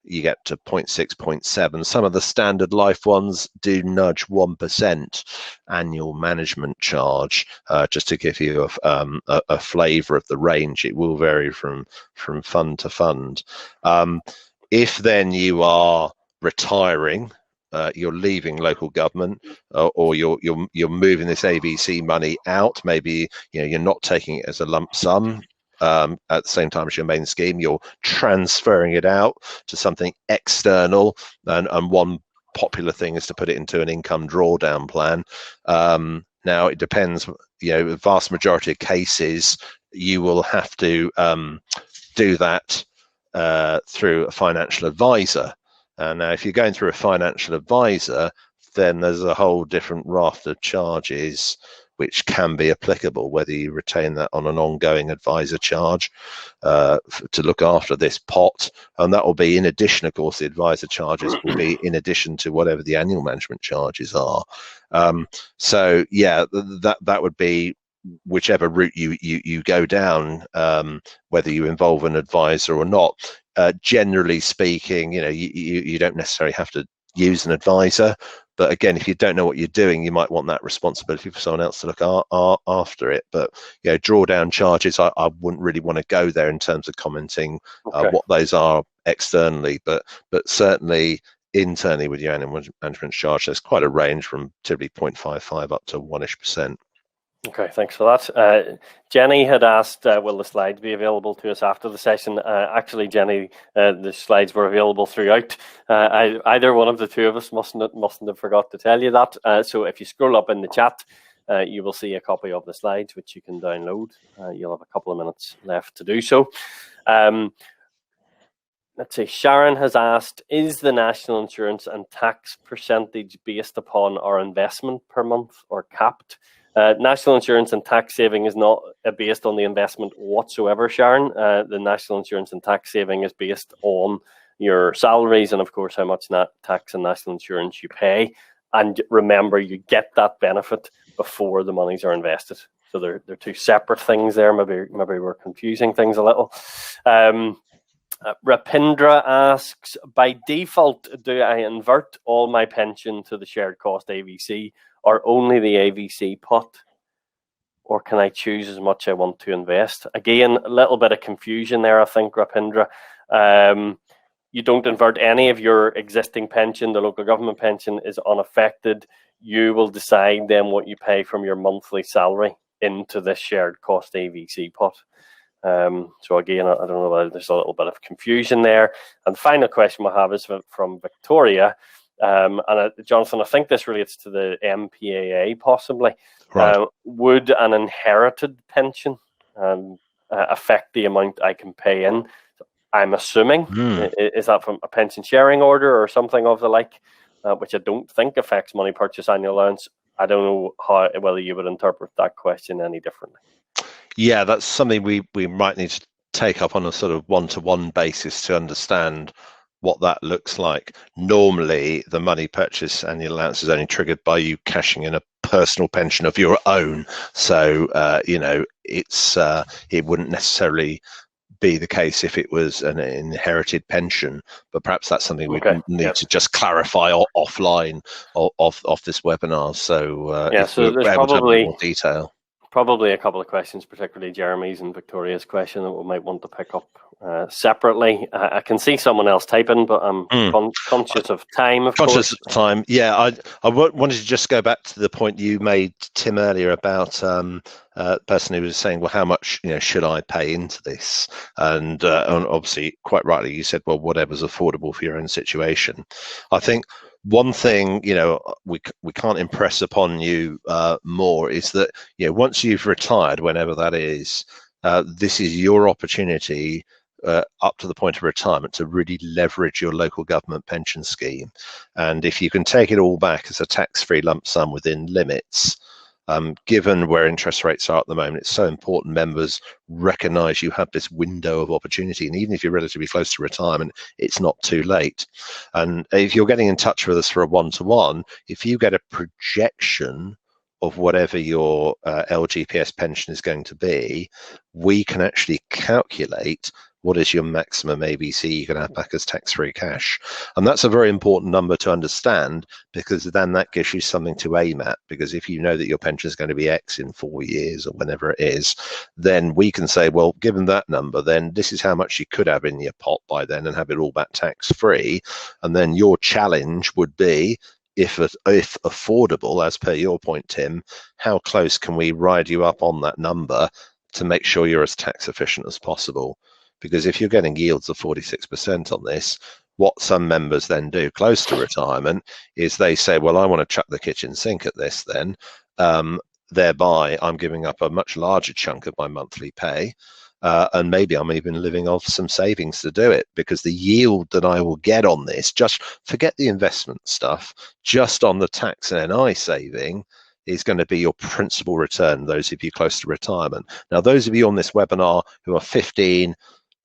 you get to 0.6, 0.7. Some of the standard life ones do nudge 1% annual management charge. Just to give you a flavour of the range, it will vary from fund to fund. If then you are retiring, you're leaving local government, or you're moving this AVC money out. Maybe you're not taking it as a lump sum at the same time as your main scheme. You're transferring it out to something external, and one popular thing is to put it into an income drawdown plan. Now it depends. The vast majority of cases you will have to do that through a financial advisor. Now, if you're going through a financial advisor, then there's a whole different raft of charges which can be applicable, whether you retain that on an ongoing advisor charge to look after this pot. And that will be in addition, of course, the advisor charges will be in addition to whatever the annual management charges are. So, yeah, that would be whichever route you go down, whether you involve an advisor or not. Generally speaking, you don't necessarily have to use an advisor, but again, if you don't know what you're doing, you might want that responsibility for someone else to look after it. But drawdown charges, I wouldn't really want to go there in terms of commenting what those are externally, but certainly internally with your annual management charge, there's quite a range from typically 0.55 up to 1-ish%. Okay, thanks for that. Jenny had asked, will the slides be available to us after the session? Actually, Jenny, the slides were available throughout. Either one of the two of us mustn't have forgot to tell you that. So if you scroll up in the chat, you will see a copy of the slides, which you can download. You'll have a couple of minutes left to do so. Let's see, Sharon has asked, is the national insurance and tax percentage based upon our investment per month or capped? National insurance and tax saving is not based on the investment whatsoever, Sharon. The national insurance and tax saving is based on your salaries and, of course, how much tax and national insurance you pay. And remember, you get that benefit before the monies are invested. So they're two separate things there. Maybe we're confusing things a little. Rapindra asks, by default, do I invert all my pension to the shared cost AVC or only the AVC pot? Or can I choose as much I want to invest? Again, a little bit of confusion there, I think, Rapindra. You don't invert any of your existing pension. The local government pension is unaffected. You will decide then what you pay from your monthly salary into this shared cost AVC pot. So again, I don't know whether there's a little bit of confusion there. And the final question we have is from Victoria. And Jonathan, I think this relates to the MPAA possibly. Right. Would an inherited pension affect the amount I can pay in? I'm assuming. Is that from a pension sharing order or something of the like, which I don't think affects money purchase annual allowance. I don't know whether you would interpret that question any differently. Yeah, that's something we might need to take up on a sort of one-to-one basis to understand what that looks like. Normally, the money purchase annual allowance is only triggered by you cashing in a personal pension of your own. So, it wouldn't necessarily be the case if it was an inherited pension, but perhaps that's something we need to just clarify offline off this webinar. So, so there's probably more detail. Probably a couple of questions, particularly Jeremy's and Victoria's question, that we might want to pick up separately. I can see someone else typing, but I'm conscious of time, of course. Conscious of time, yeah. I wanted to just go back to the point you made, Tim, earlier about the person who was saying, well, how much should I pay into this? And obviously, quite rightly, you said, well, whatever's affordable for your own situation. I think one thing we can't impress upon you more is that once you've retired, whenever that is, this is your opportunity up to the point of retirement to really leverage your local government pension scheme. And if you can take it all back as a tax-free lump sum within limits, given where interest rates are at the moment, it's so important members recognise you have this window of opportunity. And even if you're relatively close to retirement, it's not too late. And if you're getting in touch with us for a one-to-one, if you get a projection of whatever your LGPS pension is going to be, we can actually calculate what is your maximum AVC you can have back as tax-free cash? And that's a very important number to understand, because then that gives you something to aim at. Because if you know that your pension is going to be X in 4 years or whenever it is, then we can say, well, given that number, then this is how much you could have in your pot by then and have it all back tax-free. And then your challenge would be, if affordable, as per your point, Tim, how close can we ride you up on that number to make sure you're as tax efficient as possible? Because if you're getting yields of 46% on this, what some members then do close to retirement is they say, well, I want to chuck the kitchen sink at this then. Thereby, I'm giving up a much larger chunk of my monthly pay. And maybe I'm even living off some savings to do it, because the yield that I will get on this, just forget the investment stuff, just on the tax and NI saving, is going to be your principal return, those of you close to retirement. Now, those of you on this webinar who are 15,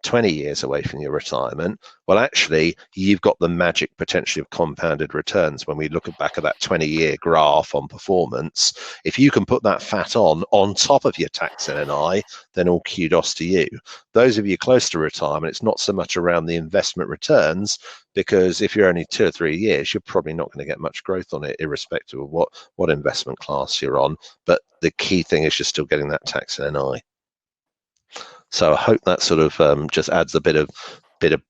20 years away from your retirement, well, actually, you've got the magic potentially of compounded returns. When we look back at that 20-year graph on performance, if you can put that fat on top of your tax and NI, then all kudos to you. Those of you close to retirement, it's not so much around the investment returns, because if you're only 2 or 3 years, you're probably not going to get much growth on it, irrespective of what investment class you're on. But the key thing is you're still getting that tax and NI. So I hope that sort of just adds a bit of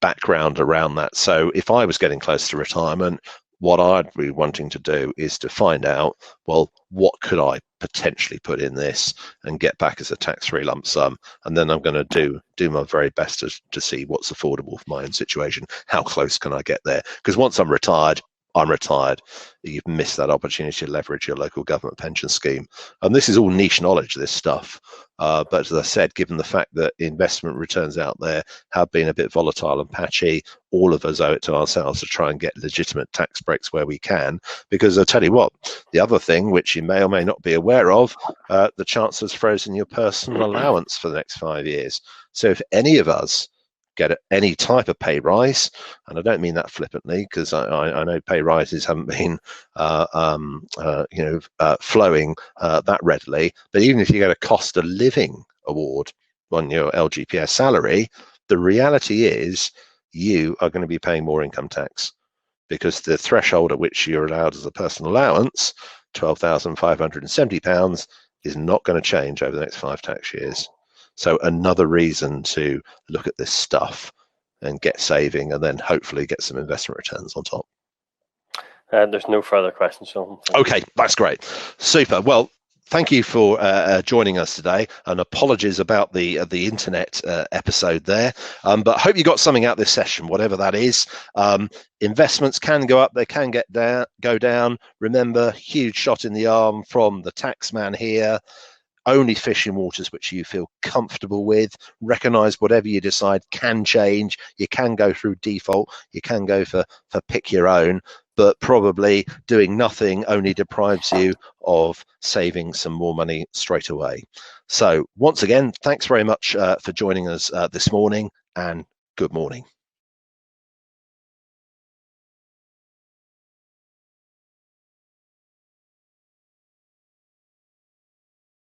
background around that. So if I was getting close to retirement, what I'd be wanting to do is to find out, well, what could I potentially put in this and get back as a tax-free lump sum? And then I'm going to do my very best to see what's affordable for my own situation. How close can I get there? Because once I'm retired, I'm retired. You've missed that opportunity to leverage your local government pension scheme. And this is all niche knowledge, this stuff. But as I said, given the fact that investment returns out there have been a bit volatile and patchy, all of us owe it to ourselves to try and get legitimate tax breaks where we can. Because I'll tell you what, the other thing, which you may or may not be aware of, the Chancellor's frozen your personal allowance for the next 5 years. So if any of us get any type of pay rise, and I don't mean that flippantly, because I know pay rises haven't been flowing that readily, but even if you get a cost of living award on your LGPS salary, the reality is you are going to be paying more income tax, because the threshold at which you're allowed as a personal allowance, £12,570, is not going to change over the next 5 tax years. So another reason to look at this stuff and get saving, and then hopefully get some investment returns on top. There's no further questions, Sean. Okay, that's great. Super. Well, thank you for joining us today, and apologies about the internet episode there. But I hope you got something out of this session, whatever that is. Investments can go up, they can go down. Remember, huge shot in the arm from the tax man here. Only fish in waters which you feel comfortable with. Recognize whatever you decide can change. You can go through default. You can go for pick your own, but probably doing nothing only deprives you of saving some more money straight away. So once again, thanks very much for joining us this morning, and good morning.